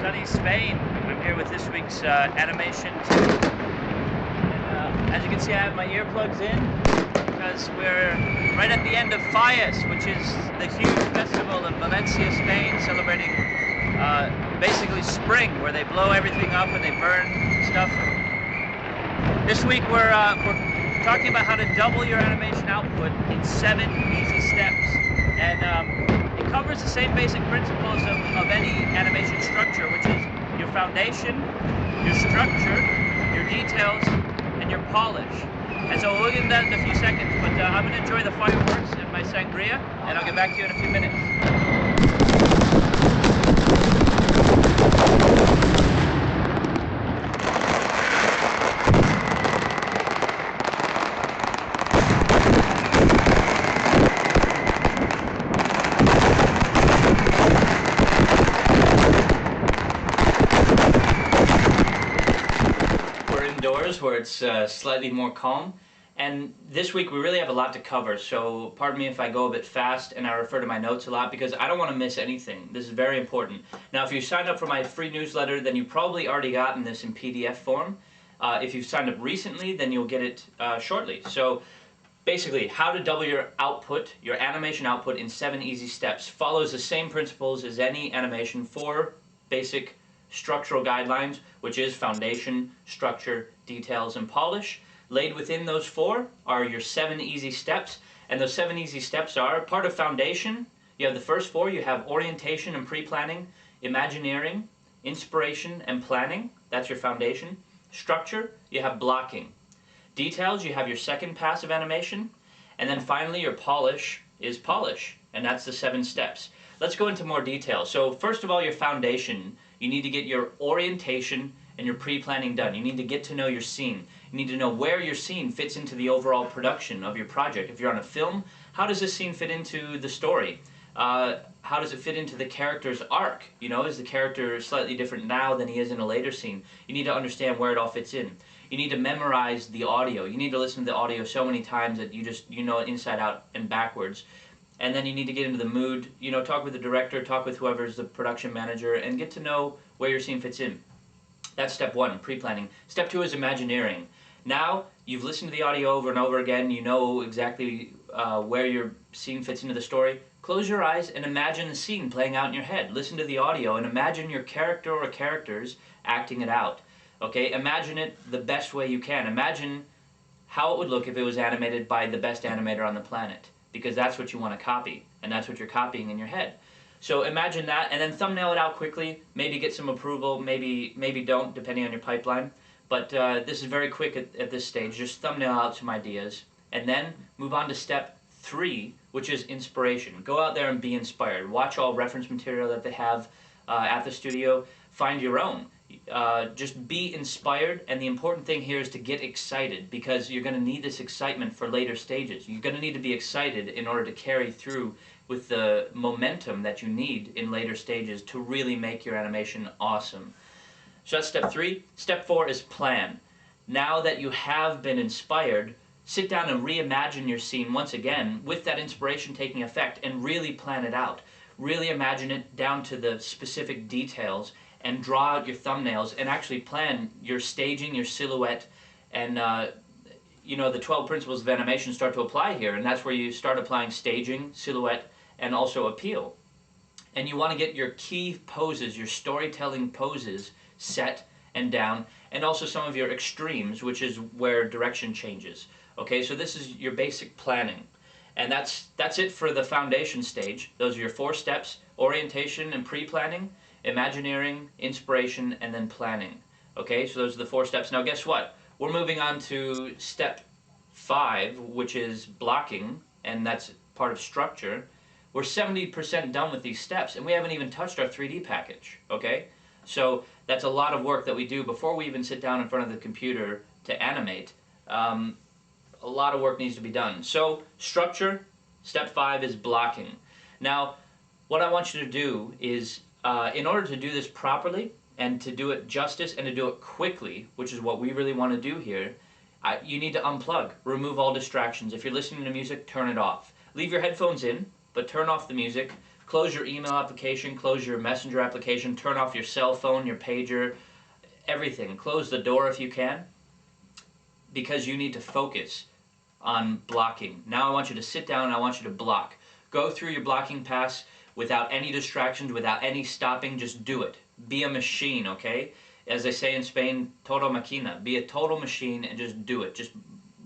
sunny Spain. I'm here with this week's animation team. And as you can see, I have my earplugs in because we're right at the end of Fallas, which is the huge festival in Valencia, Spain, celebrating basically spring, where they blow everything up and they burn stuff. This week we're talking about how to double your animation output in 7 easy steps. And it covers the same basic principles of any animation structure, which is your foundation, your structure, your details, and your polish. And so we'll get into that in a few seconds, but I'm going to enjoy the fireworks and my sangria, and I'll get back to you in a few minutes. Where it's slightly more calm, and this week we really have a lot to cover, so pardon me if I go a bit fast and I refer to my notes a lot because I don't want to miss anything. This is very important. Now, if you signed up for my free newsletter, then you've probably already gotten this in PDF form. If you've signed up recently, then you'll get it shortly. So basically, how to double your output, your animation output, in 7 easy steps follows the same principles as any animation. 4 basic structural guidelines, which is foundation, structure, details, and polish. Laid within those 4 are your 7 easy steps, and those 7 easy steps are part of foundation. You have the first 4. You have orientation and pre-planning, imagineering, inspiration, and planning. That's your foundation. Structure, you have blocking. Details, you have your second pass of animation, and then finally your polish is polish, and that's the 7 steps. Let's go into more detail. So first of all, your foundation. You need to get your orientation and your pre-planning done. You need to get to know your scene. You need to know where your scene fits into the overall production of your project. If you're on a film, how does this scene fit into the story? How does it fit into the character's arc? You know, is the character slightly different now than he is in a later scene? You need to understand where it all fits in. You need to memorize the audio. You need to listen to the audio so many times that you know it inside out and backwards. And then you need to get into the mood, you know, talk with the director, talk with whoever's the production manager, and get to know where your scene fits in. That's step 1, pre-planning. Step 2 is imagineering. Now, you've listened to the audio over and over again, you know exactly where your scene fits into the story. Close your eyes and imagine the scene playing out in your head. Listen to the audio and imagine your character or characters acting it out. Okay, imagine it the best way you can. Imagine how it would look if it was animated by the best animator on the planet, because that's what you want to copy, and that's what you're copying in your head. So imagine that, and then thumbnail it out quickly, maybe get some approval, maybe don't, depending on your pipeline. But this is very quick at this stage. Just thumbnail out some ideas, and then move on to step 3, which is inspiration. Go out there and be inspired. Watch all reference material that they have at the studio. Find your own. Just be inspired, and the important thing here is to get excited, because you're going to need this excitement for later stages. You're going to need to be excited in order to carry through with the momentum that you need in later stages to really make your animation awesome. So that's step 3. Step 4 is plan. Now that you have been inspired, sit down and reimagine your scene once again with that inspiration taking effect, and really plan it out. Really imagine it down to the specific details, and draw out your thumbnails and actually plan your staging, your silhouette, and you know, the 12 principles of animation start to apply here, and that's where you start applying staging, silhouette, and also appeal. And you want to get your key poses, your storytelling poses, set and down, and also some of your extremes, which is where direction changes. Okay, so this is your basic planning. And that's it for the foundation stage. Those are your 4 steps: orientation and pre-planning, imagineering, inspiration, and then planning. Okay, so those are the 4 steps. Now guess what? We're moving on to step 5, which is blocking, and that's part of structure. We're 70% done with these steps, and we haven't even touched our 3D package, okay? So that's a lot of work that we do before we even sit down in front of the computer to animate. A lot of work needs to be done. So structure, step 5 is blocking. Now, what I want you to do is, in order to do this properly, and to do it justice, and to do it quickly, which is what we really want to do here, you need to unplug, remove all distractions. If you're listening to music, turn it off. Leave your headphones in, but turn off the music, Close your email application, close your messenger application, turn off your cell phone, your pager, everything. Close the door if you can, because you need to focus on blocking. Now I want you to sit down and I want you to block. Go through your blocking pass without any distractions, without any stopping. Just do it. Be a machine, okay? As they say in Spain, todo máquina. Be a total machine and just do it. Just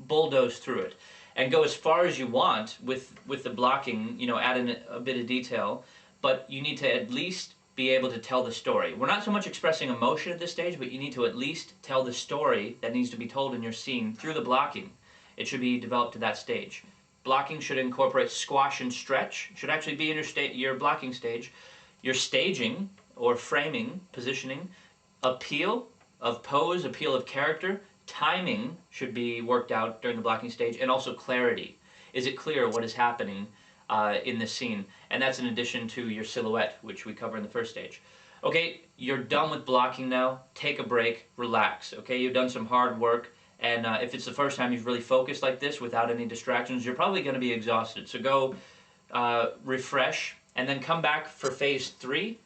bulldoze through it. And go as far as you want with the blocking, you know, add in a bit of detail, but you need to at least be able to tell the story. We're not so much expressing emotion at this stage, but you need to at least tell the story that needs to be told in your scene through the blocking. It should be developed to that stage. Blocking should incorporate squash and stretch. It should actually be in your blocking stage. Your staging or framing, positioning, appeal of pose, appeal of character, timing should be worked out during the blocking stage, and also clarity. Is it clear what is happening in the scene? And that's in addition to your silhouette, which we cover in the first stage. Okay, you're done with blocking now. Take a break, relax. Okay, you've done some hard work. And if it's the first time you've really focused like this without any distractions, you're probably going to be exhausted. So go refresh, and then come back for phase 3.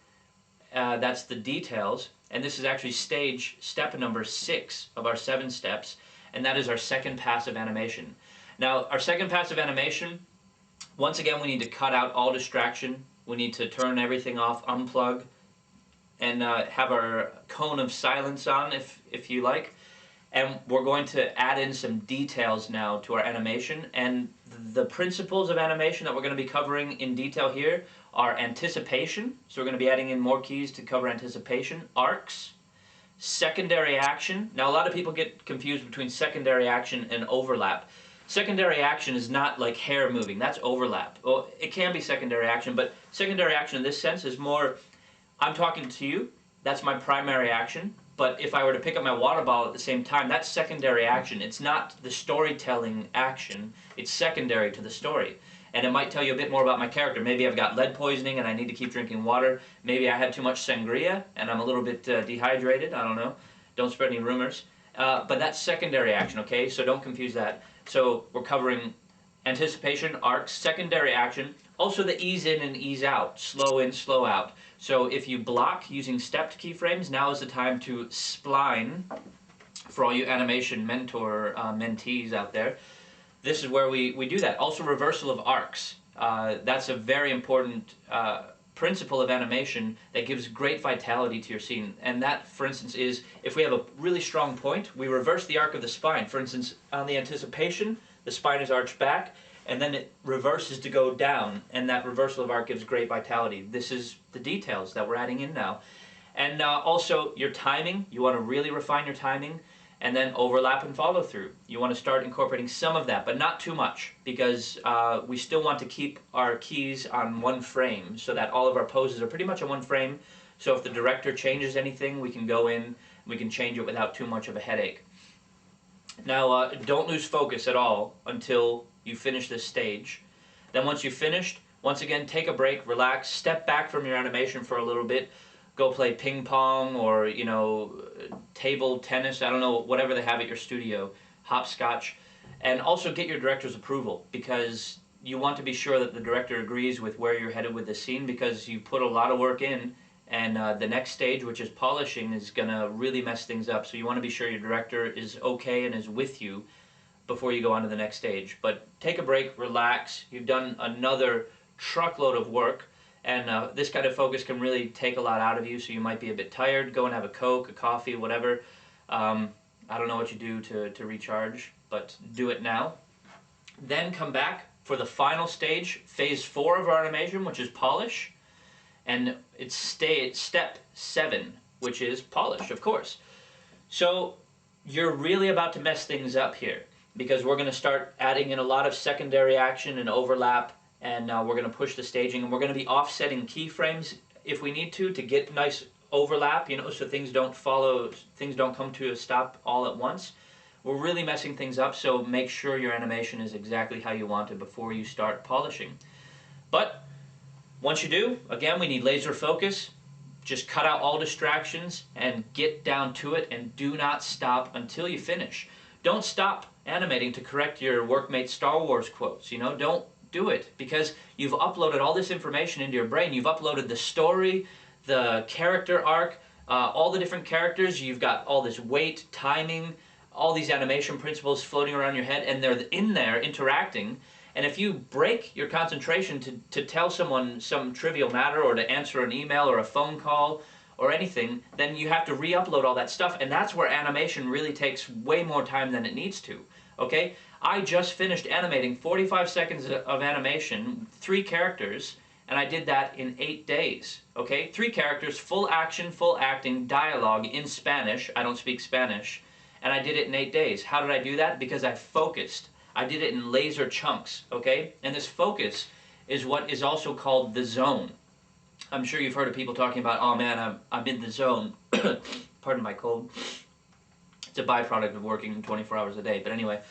That's the details. And this is actually step number 6 of our 7 steps. And that is our second pass of animation. Now, our second pass of animation, once again, we need to cut out all distraction. We need to turn everything off, unplug, and have our cone of silence on, if you like. And we're going to add in some details now to our animation. And the principles of animation that we're going to be covering in detail here are anticipation. So we're going to be adding in more keys to cover anticipation. Arcs. Secondary action. Now a lot of people get confused between secondary action and overlap. Secondary action is not like hair moving. That's overlap. Well, it can be secondary action, but secondary action in this sense is more, I'm talking to you. That's my primary action. But if I were to pick up my water bottle at the same time, that's secondary action. It's not the storytelling action. It's secondary to the story. And it might tell you a bit more about my character. Maybe I've got lead poisoning and I need to keep drinking water. Maybe I had too much sangria and I'm a little bit dehydrated. I don't know. Don't spread any rumors. But that's secondary action, okay? So don't confuse that. So we're covering anticipation, arcs, secondary action, also the ease in and ease out, slow in, slow out. So if you block using stepped keyframes, now is the time to spline. For all you animation mentor mentees out there, this is where we do that. Also reversal of arcs. That's a very important principle of animation that gives great vitality to your scene. And that, for instance, is if we have a really strong point, we reverse the arc of the spine. For instance, on the anticipation, the spine is arched back, and then it reverses to go down, and that reversal of arc gives great vitality. This is the details that we're adding in now. And also your timing, you want to really refine your timing, and then overlap and follow through. You want to start incorporating some of that, but not too much, because we still want to keep our keys on one frame so that all of our poses are pretty much on one frame. So if the director changes anything, we can go in, we can change it without too much of a headache. Now, don't lose focus at all until you finish this stage. Then once you've finished, once again, take a break, relax, step back from your animation for a little bit, go play ping pong or, you know, table tennis, I don't know, whatever they have at your studio, hopscotch, and also get your director's approval, because you want to be sure that the director agrees with where you're headed with the scene, because you put a lot of work in, and the next stage, which is polishing, is going to really mess things up. So you want to be sure your director is okay and is with you before you go on to the next stage. But take a break, relax. You've done another truckload of work, and this kind of focus can really take a lot out of you, so you might be a bit tired. Go and have a Coke, a coffee, whatever. I don't know what you do to recharge, but do it now. Then come back for the final stage, phase 4 of our animation, which is polish. And it's step 7, which is polish, of course. So you're really about to mess things up here, because we're going to start adding in a lot of secondary action and overlap, and we're going to push the staging, and we're going to be offsetting keyframes if we need to get nice overlap, you know, so things don't come to a stop all at once. We're really messing things up, so make sure your animation is exactly how you want it before you start polishing. But once you do, again, we need laser focus. Just cut out all distractions and get down to it, and do not stop until you finish. Don't stop animating to correct your workmate's Star Wars quotes, you know? do it because you've uploaded all this information into your brain. You've uploaded the story, the character arc, all the different characters. You've got all this weight, timing, all these animation principles floating around your head, and they're in there interacting. And if you break your concentration to tell someone some trivial matter or to answer an email or a phone call or anything, then you have to re-upload all that stuff, and that's where animation really takes way more time than it needs to, okay? I just finished animating 45 seconds of animation, 3 characters, and I did that in 8 days, okay? 3 characters, full action, full acting, dialogue in Spanish. I don't speak Spanish. And I did it in 8 days. How did I do that? Because I focused. I did it in laser chunks, okay? And this focus is what is also called the zone. I'm sure you've heard of people talking about, oh man, I'm in the zone. Pardon my cold. It's a byproduct of working 24 hours a day. But anyway,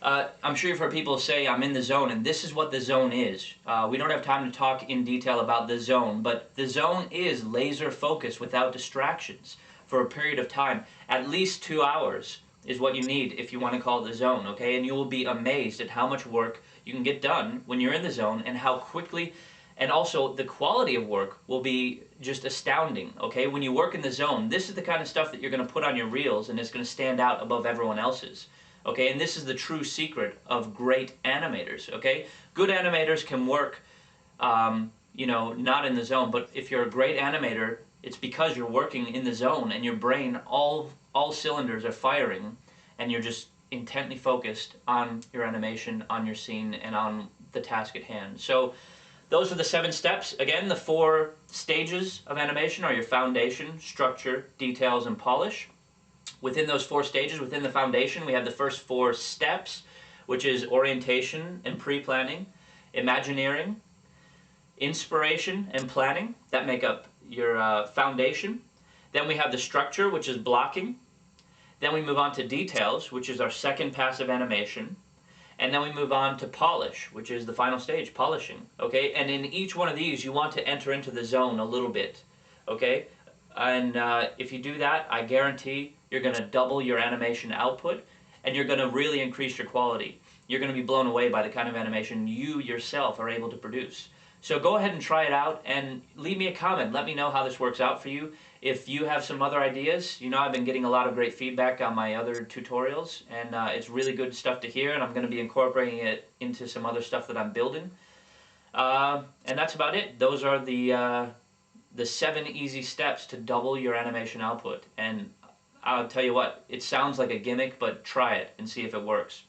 I'm sure you've heard people say, I'm in the zone, and this is what the zone is. We don't have time to talk in detail about the zone, but the zone is laser focus without distractions for a period of time. At least 2 hours is what you need if you want to call it the zone, okay? And you will be amazed at how much work you can get done when you're in the zone and how quickly, and also the quality of work will be just astounding, okay? When you work in the zone, this is the kind of stuff that you're going to put on your reels and it's going to stand out above everyone else's, okay? And this is the true secret of great animators, okay? Good animators can work, you know, not in the zone, but if you're a great animator, it's because you're working in the zone and your brain, all cylinders are firing, and you're just intently focused on your animation, on your scene, and on the task at hand. So those are the 7 steps. Again, the 4 stages of animation are your foundation, structure, details, and polish. Within those 4 stages, within the foundation, we have the first 4 steps, which is orientation and pre-planning, imagineering, inspiration, and planning. That make up your foundation. Then we have the structure, which is blocking. Then we move on to details, which is our second pass of animation. And then we move on to polish, which is the final stage, polishing, okay? And in each one of these, you want to enter into the zone a little bit, okay? And if you do that, I guarantee you're going to double your animation output, and you're going to really increase your quality. You're going to be blown away by the kind of animation you yourself are able to produce. So go ahead and try it out and leave me a comment. Let me know how this works out for you. If you have some other ideas, you know, I've been getting a lot of great feedback on my other tutorials, and it's really good stuff to hear, and I'm going to be incorporating it into some other stuff that I'm building. And that's about it. Those are the 7 easy steps to double your animation output. And I'll tell you what, it sounds like a gimmick, but try it and see if it works.